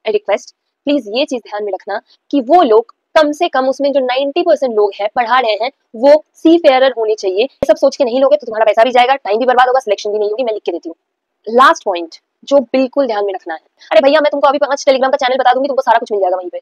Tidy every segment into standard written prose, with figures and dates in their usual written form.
Request please ये चीज ध्यान में रखना कि वो लोग कम से कम उसमें जो 90% लोग हैं पढ़ा रहे हैं वो सी फेयरर होने चाहिए। ये सब सोच के नहीं लोगे तो तुम्हारा पैसा भी जाएगा, टाइम भी बर्बाद होगा, सिलेक्शन भी नहीं होगी। मैं लिख के देती हूँ। लास्ट पॉइंट जो बिल्कुल ध्यान में रखना है, अरे भैया मैं तुमको अभी 5 टेलीग्राम का चैनल बता दूंगी, तुमको सारा कुछ मिल जाएगा वहीं पे।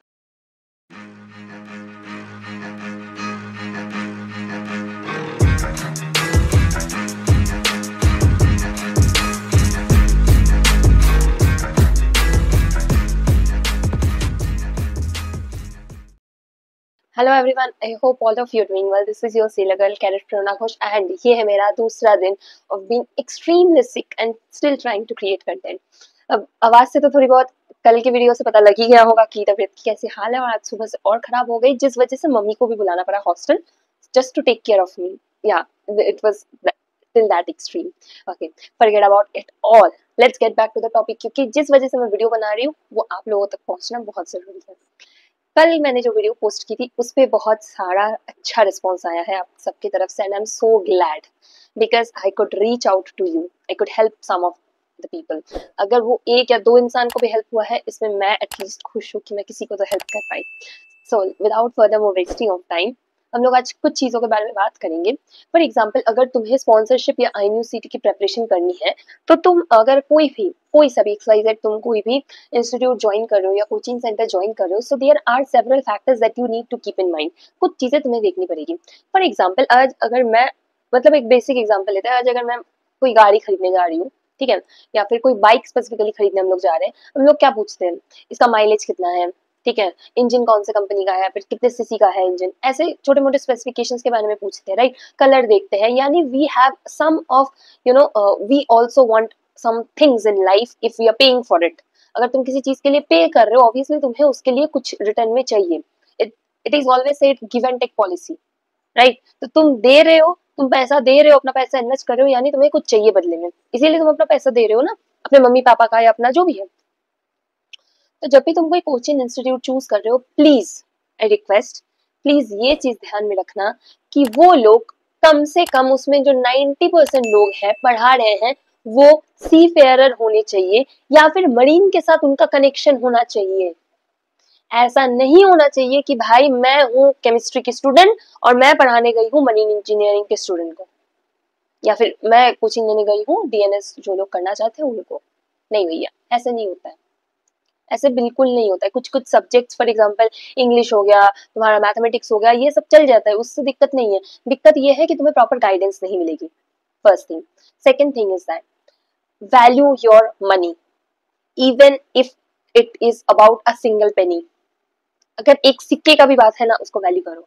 Hello everyone, I hope all of you doing well. This is your seller girl carat Prerna Ghosh and ये है मेरा दूसरा दिन of being extremely sick and still trying to create content. अब आवाज से तो थोड़ी बहुत कल की वीडियो से पता लग ही गया होगा कि तबीयत की कैसी हाल है, और आज सुबह से और खराब हो गई, जिस वजह से मम्मी को भी बुलाना पड़ा hostel just to take care of me. Yeah it was till that extreme. Okay, forget about it all. Let's get back to the topic, क्योंकि जिस वजह से मैं वीडियो बना रही हूँ वो आप लोगों तक पहुंचना बहुत जरूरी है। कल मैंने जो वीडियो पोस्ट की थी उस पे बहुत सारा अच्छा रिस्पॉन्स आया है आप सबकी तरफ से, and I am so glad because I could reach out to you, I could help some of the people. अगर वो एक या दो इंसान को भी हेल्प हुआ है इसमें मैं एटलीस्ट खुश हूँ कि मैं किसी को तो हेल्प कर पाई। So without further more wasting of time हम लोग आज कुछ चीज़ों के बारे में बात करेंगे। फॉर एग्जाम्पल, अगर तुम्हें स्पॉन्सरशिप या INUCT की प्रेपरेशन करनी है तो तुम अगर कोई सा भी XYZ तुम कोई भी इंस्टीट्यूट ज्वाइन कर रहे हो या कोचिंग सेंटर ज्वाइन कर रहे हो, so there are several factors that you need to keep in mind. कुछ चीज़ें तुम्हें देखनी पड़ेगी। फॉर एग्जाम्पल, आज अगर मैं मतलब एक बेसिक एग्जाम्पल लेते हैं, आज अगर मैं कोई गाड़ी खरीदने जा रही हूँ, ठीक है, या फिर कोई बाइक स्पेसिफिकली खरीदने हम लोग जा रहे हैं, हम लोग क्या पूछते हैं, इसका माइलेज कितना है, ठीक है, इंजन कौन से कंपनी का है, फिर कितने सीसी का है इंजन, ऐसे छोटे मोटे स्पेसिफिकेशंस के बारे में पूछते हैं, राइट। कलर देखते हैं, यानी we have some of we also want some things in life if we are paying for it. अगर तुम किसी चीज के लिए पे कर रहे हो, ऑब्वियसली तुम्हें उसके लिए कुछ रिटर्न में चाहिए। It is always said give and take policy, right. तो तुम दे रहे हो, तुम पैसा दे रहे हो, अपना पैसा इन्वेस्ट कर रहे हो, यानी तुम्हें कुछ चाहिए बदले में, इसीलिए तुम अपना पैसा दे रहे हो ना, अपने मम्मी पापा का या अपना जो भी है। तो जब भी तुम कोई कोचिंग इंस्टीट्यूट चूज कर रहे हो, प्लीज आई रिक्वेस्ट प्लीज ये चीज ध्यान में रखना कि वो लोग कम से कम उसमें जो 90% लोग हैं पढ़ा रहे हैं वो सी फेयरर होने चाहिए, या फिर मरीन के साथ उनका कनेक्शन होना चाहिए। ऐसा नहीं होना चाहिए कि भाई मैं हूँ केमिस्ट्री की स्टूडेंट और मैं पढ़ाने गई हूँ मरीन इंजीनियरिंग के स्टूडेंट को, या फिर मैं कोचिंग लेने गई हूँ DNS जो लोग करना चाहते हैं उनको। नहीं भैया, ऐसे नहीं होता है, ऐसे बिल्कुल नहीं होता है। कुछ कुछ सब्जेक्ट्स, फॉर एग्जांपल इंग्लिश हो गया, तुम्हारा मैथमेटिक्स हो गया, ये सब चल जाता है, उससे दिक्कत नहीं है। दिक्कत ये है कि तुम्हें प्रॉपर गाइडेंस नहीं मिलेगी, first thing. Second thing is that value your money even if it is about a single penny. अगर एक सिक्के का भी बात है ना, उसको वैल्यू करो।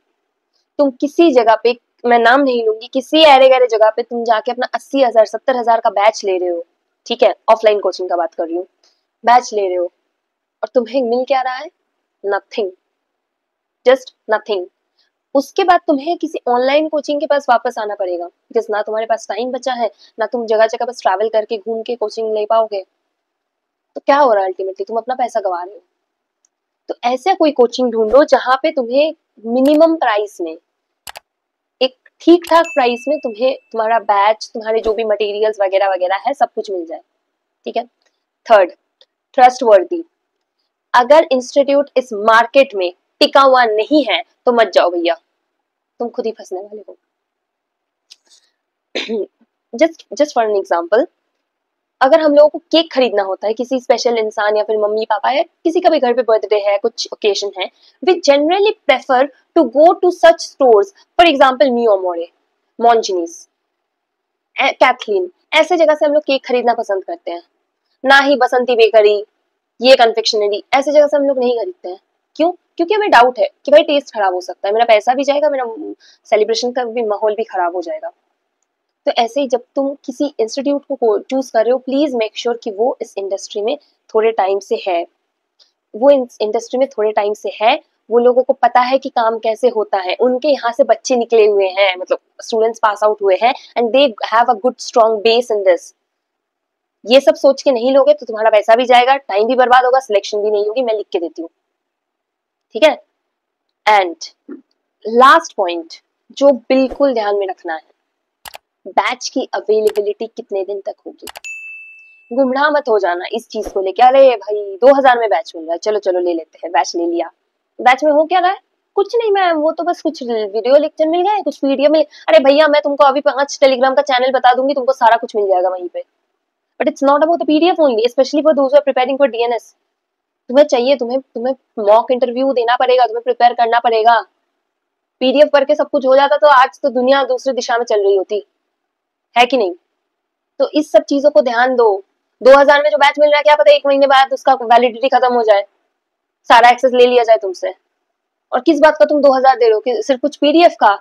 तुम किसी जगह पे, मैं नाम नहीं लूंगी, किसी ऐरे गहरे जगह पे तुम जाके अपना 80,000 70,000 का बैच ले रहे हो, ठीक है, ऑफलाइन कोचिंग का बात कर रही हूँ, बैच ले रहे हो, और तुम्हें मिल क्या रहा है? Nothing, just nothing. उसके बाद तुम्हें किसी ऑनलाइन कोचिंग के पास वापस आना पड़ेगा, बिकॉज ना तुम्हारे पास टाइम बचा है, ना तुम जगह जगह बस ट्रैवल करके घूम के कोचिंग ले पाओगे। तो क्या हो रहा है अल्टीमेटली, तुम अपना पैसा गवा रहे हो। तो ऐसा कोई कोचिंग ढूंढो जहां पे तुम्हें मिनिमम प्राइस में, एक ठीक ठाक प्राइस में तुम्हें तुम्हारा बैच, तुम्हारे जो भी मटेरियल्स वगैरह वगैरह है सब कुछ मिल जाए, ठीक है। थर्ड, ट्रस्ट वर्दी। अगर इंस्टीट्यूट इस मार्केट में टिका हुआ नहीं है तो मत जाओ भैया, तुम खुद ही फंसने वाले हो। जस्ट फॉर एन एग्जांपल, अगर हम लोगों को केक खरीदना होता है किसी स्पेशल इंसान या फिर मम्मी पापा या किसी का भी घर पे बर्थडे है, कुछ ओकेजन है, we generally prefer to go to such stores, for example Mio Amore, Monginis, Kathleen, ऐसे जगह से हम लोग केक खरीदना पसंद करते हैं। ना ही बसंती बेकरी, ये कन्फेक्शनरी, ऐसे जगह से हम लोग नहीं खरीदते हैं। क्यों? क्योंकि हमें डाउट है कि भाई टेस्ट खराब हो सकता है, मेरा पैसा भी जाएगा, मेरा सेलिब्रेशन का भी माहौल भी खराब हो जाएगा। तो ऐसे ही जब तुम किसी इंस्टीट्यूट को चूज कर रहे हो, प्लीज मेक श्योर कि वो इस इंडस्ट्री में थोड़े टाइम से है, वो इंडस्ट्री में थोड़े टाइम से है, वो लोगों को पता है कि काम कैसे होता है, उनके यहाँ से बच्चे निकले हुए हैं, मतलब स्टूडेंट्स पास आउट हुए हैं, and they have a good strong base in this. ये सब सोच के नहीं लोगे तो तुम्हारा पैसा भी जाएगा, टाइम भी बर्बाद होगा, सिलेक्शन भी नहीं होगी। मैं लिख के देती हूँ, ठीक है। एंड लास्ट पॉइंट जो बिल्कुल ध्यान में रखना है, बैच की अवेलेबिलिटी कितने दिन तक होगी। गुमराह मत हो जाना इस चीज को लेके, अरे भाई 2000 में बैच मिल रहा है, चलो चलो ले लेते हैं, बैच ले लिया। बैच में हो क्या रहा है? कुछ नहीं मैम, वो तो बस कुछ वीडियो लेक्चर मिल गए, कुछ पीडीएफ मिल। अरे भैया मैं तुमको अभी 5 टेलीग्राम का चैनल बता दूंगी, तुमको सारा कुछ मिल जाएगा वहीं पे। But it's not about the PDF only, specially for those who are preparing for DNS. तुम्हें चाहिए, तुम्हें तुम्हें मॉक इंटरव्यू देना पड़ेगा, तुम्हें प्रिपेयर करना पड़ेगा। पीडीएफ पढ़ के सब कुछ हो जाता तो आज तो दुनिया दूसरी दिशा में चल रही होती है कि नहीं? तो इस सब चीजों को ध्यान दो। 2000 में जो बैच मिल रहा है, क्या पता 1 महीने बाद उसका वैलिडिटी खत्म हो जाए, सारा एक्सेस ले लिया जाए तुमसे। और किस बात का तुम 2000 दे रहे हो? कि सिर्फ कुछ पीडीएफ का?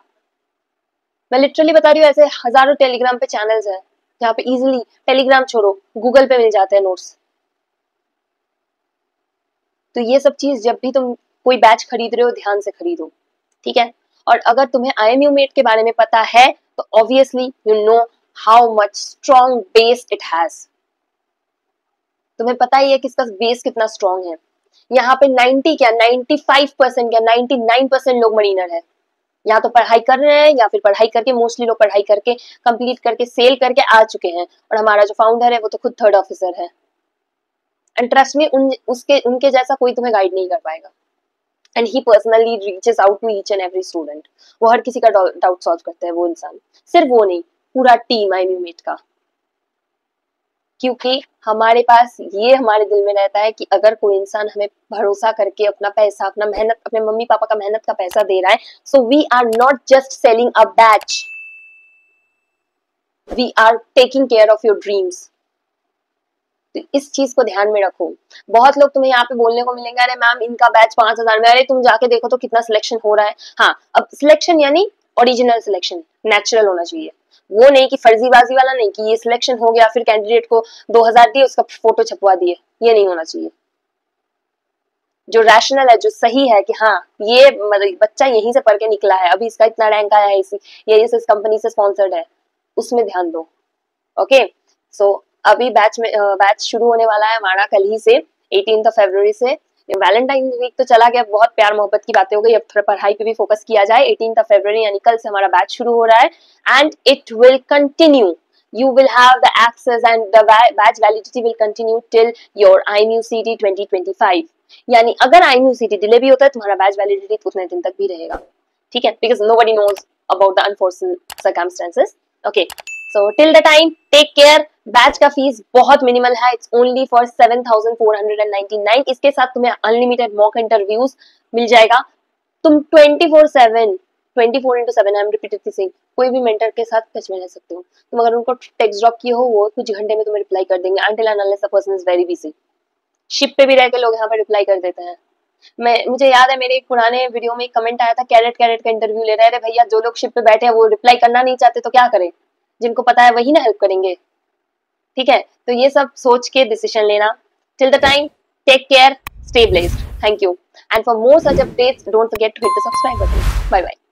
मैं लिटरली बता रही हूँ, ऐसे हजारों टेलीग्राम पे चैनल्स हैं जहाँ पे इजिली, टेलीग्राम छोड़ो गूगल पे मिल जाते हैं नोट्स। तो ये सब चीज जब भी तुम कोई बैच खरीद रहे हो ध्यान से खरीदो, ठीक है? और अगर तुम्हें IMU मेट के बारे में पता है तो obviously you know how much strong base it has. तुम्हें पता ही है कि इसका बेस कितना स्ट्रॉन्ग है। यहाँ पे 90 क्या 95% क्या 99% लोग मरीनर है, या तो पढ़ाई कर रहे हैं या फिर पढ़ाई करके, मोस्टली लोग पढ़ाई करके कंप्लीट करके सेल करके आ चुके हैं। और हमारा जो फाउंडर है वो तो खुद 3rd ऑफिसर है। एंड ट्रस्ट में उनके जैसा कोई तुम्हें गाइड नहीं कर पाएगा। And he personally reaches out to each and every student. वो हर किसी का डाउट सॉल्व करते हैं वो इंसान, सिर्फ वो नहीं, पूरा टीम IMU मेट का। क्योंकि हमारे पास ये हमारे दिल में रहता है कि अगर कोई इंसान हमें भरोसा करके अपना पैसा, अपना मेहनत, अपने मम्मी पापा का मेहनत का पैसा दे रहा है, so we are not just selling a batch, we are taking care of your dreams. तो इस चीज को ध्यान में रखो। बहुत लोग तुम्हें यहाँ पे बोलने को मिलेंगे, अरे मैम इनका बैच 5000 में, अरे तुम जाके देखो तो कितना सिलेक्शन हो रहा है। हाँ, अब सिलेक्शन यानी ओरिजिनल सिलेक्शन, नेचुरल होना चाहिए। वो नहीं कि फर्जीबाजी वाला नहीं कि ये सिलेक्शन हो गया फिर कैंडिडेट को 2000 दिए उसका फोटो छपवा दिए, ये नहीं होना चाहिए। जो रैशनल है, जो सही है कि हाँ ये बच्चा यहीं से पढ़ के निकला है, अभी इसका इतना रैंक आया है, ये इस कंपनी से स्पॉन्सर्ड है, उसमें ध्यान दो। ओके, सो अभी बैच शुरू होने वाला है हमारा कल ही से, 18 फरवरी से। वैलेंटाइन वीक तो चला गया, बहुत प्यार मोहब्बत की बातें हो गई, अब थोड़ा पढ़ाई पे भी फोकस किया जाए। 18 फरवरी यानी कल से हमारा बैच शुरू हो रहा है and it will continue. You will have the access and the batch validity will continue till your IMUCT 2025। यानी अगर IMUCT डिले भी होता है तुम्हारा बैच वैलिडिटी उतने दिन तक भी रहेगा, ठीक है? Because nobody knows about the unforeseen circumstances। Okay, so till the time take care। Batch का फीस बहुत मिनिमल है, इट्स ओनली फॉर 7499। इसके साथ तुम्हें अनलिमिटेड मॉक इंटरव्यूज मिल जाएगा। तुम 24/7 आई एम रिपीटेडली सेइंग, कोई भी मेंटर के साथ टच में रह सकते हो। तुम अगर उनको टेक्स्ट ड्रॉप किए हो वो कुछ घंटे में तुम्हें रिप्लाई कर देंगे, until and unless the person is very busy। Ship पे भी रह के लोग यहाँ पे रिप्लाई कर देते हैं। मुझे याद है मेरे एक पुराने वीडियो में कमेंट आया था, कैरेट का इंटरव्यू ले रहे हैं। भैया जो लोग शिप पे बैठे हैं वो रिप्लाई करना नहीं चाहते तो क्या करें? जिनको पता है वही ना हेल्प करेंगे, ठीक है? तो ये सब सोच के डिसीजन लेना। Till the time take care, stay blessed, thank you and for more such updates don't forget to hit the subscribe button. Bye bye.